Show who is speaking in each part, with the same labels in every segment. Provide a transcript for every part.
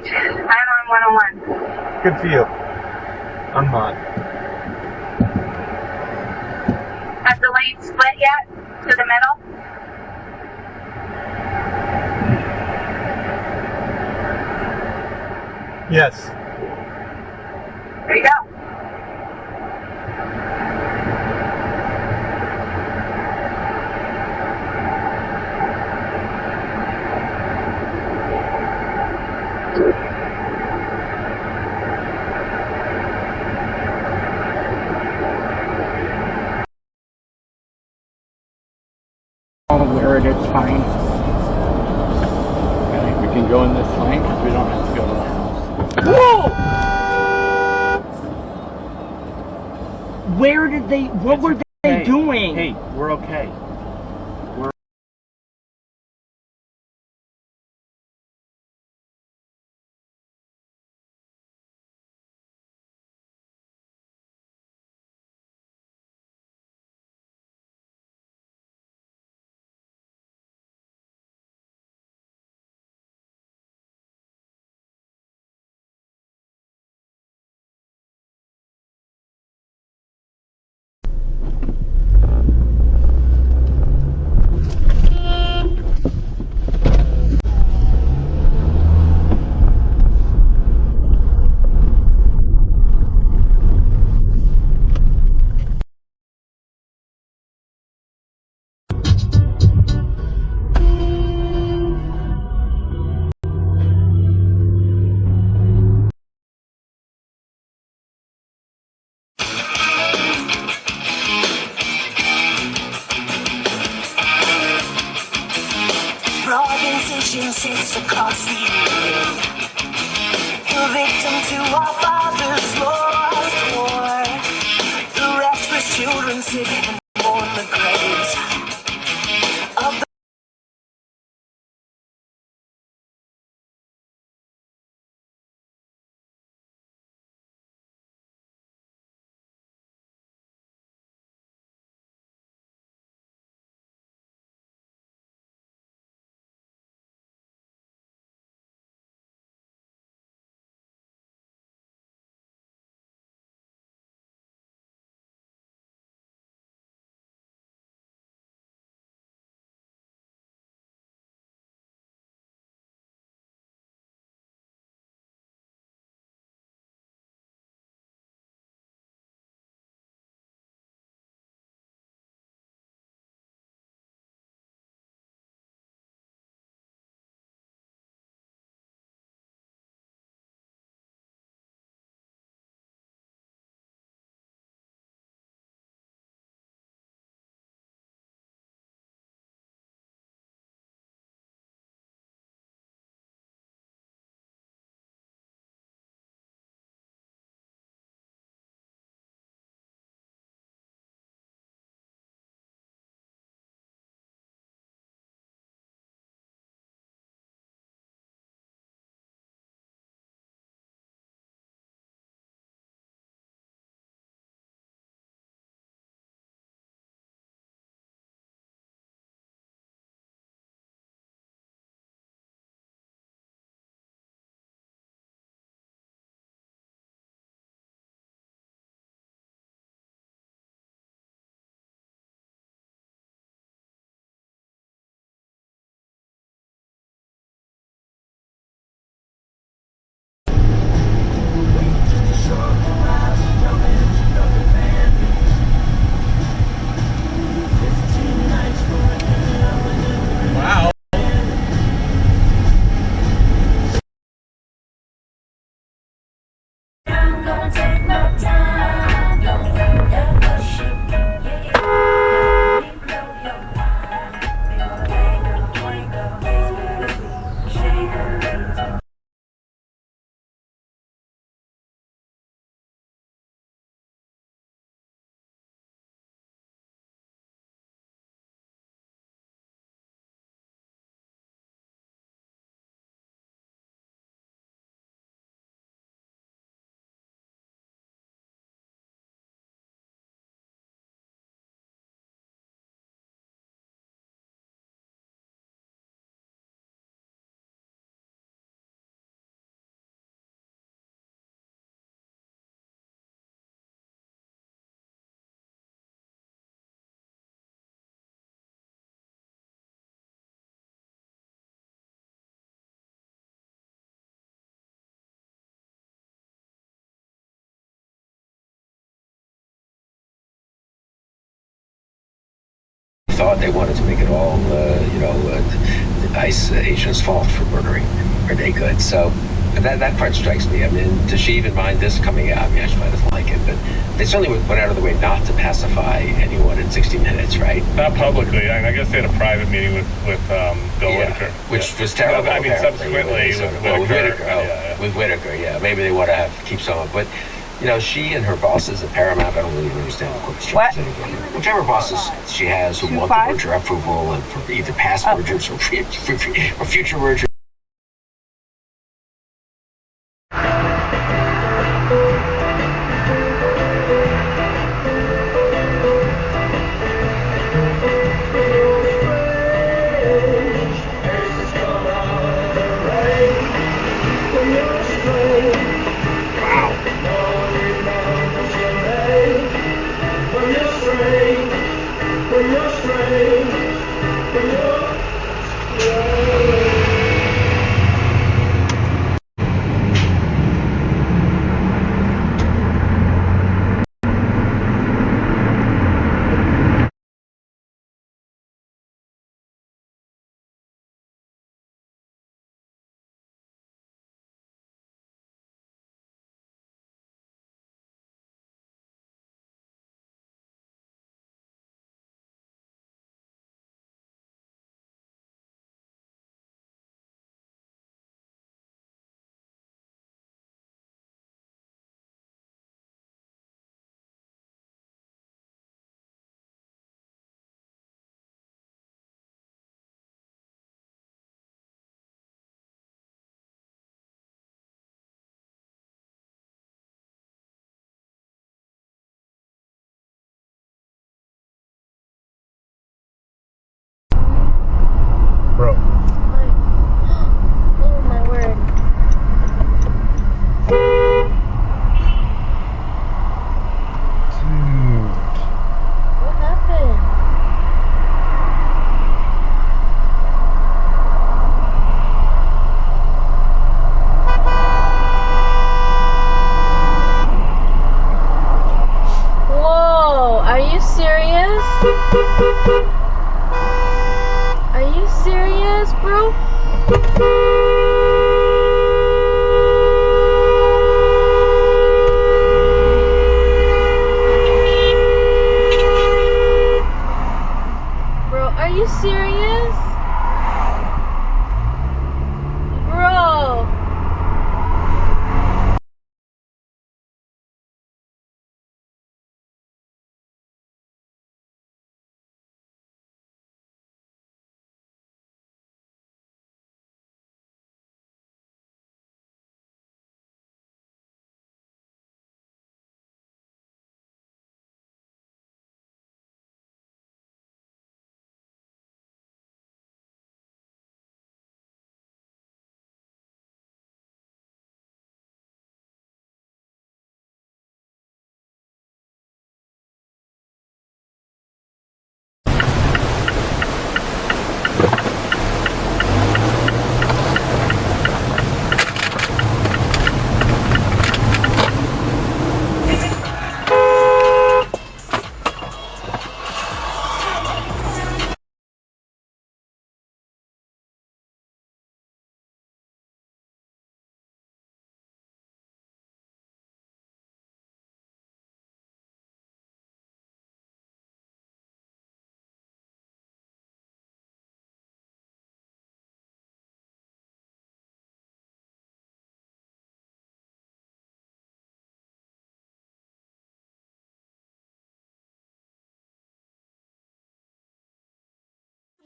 Speaker 1: I'm on 101.
Speaker 2: Good for you. I'm not.
Speaker 1: Has the lane split yet to the middle?
Speaker 2: Yes.
Speaker 1: There you go.
Speaker 3: Where it is fine.
Speaker 4: I think we can go in this lane because we don't have to go to the house.
Speaker 3: Whoa! Where did they, what were they doing?
Speaker 4: Hey, we're okay.
Speaker 5: Broad incision sits across the evening. The victim to our father's lost war. The restless children sit and mourn the graves of the
Speaker 6: thought they wanted to make it all, the ICE agent's fault for murdering her naked. So that part strikes me. I mean, does she even mind this coming out? I mean, she might not like it, but they certainly went out of the way not to pacify anyone in 60 Minutes, right?
Speaker 7: Not publicly. I guess they had a private meeting with Bill Whitaker,
Speaker 6: which was terrible.
Speaker 7: I mean, subsequently with Whitaker.
Speaker 6: With Whitaker, yeah. Maybe they want to keep someone, but. She and her bosses at Paramount, I don't really understand the corporate structures anymore. Whichever bosses she has who want the merger approval and for either past mergers or future mergers.
Speaker 2: Bro.
Speaker 8: Oh my word.
Speaker 2: Dude.
Speaker 8: What happened? Whoa, are you serious? Are you serious, bro? Bro, are you serious? Bro.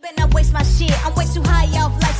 Speaker 5: Better not waste my shit. I'm way too high off life.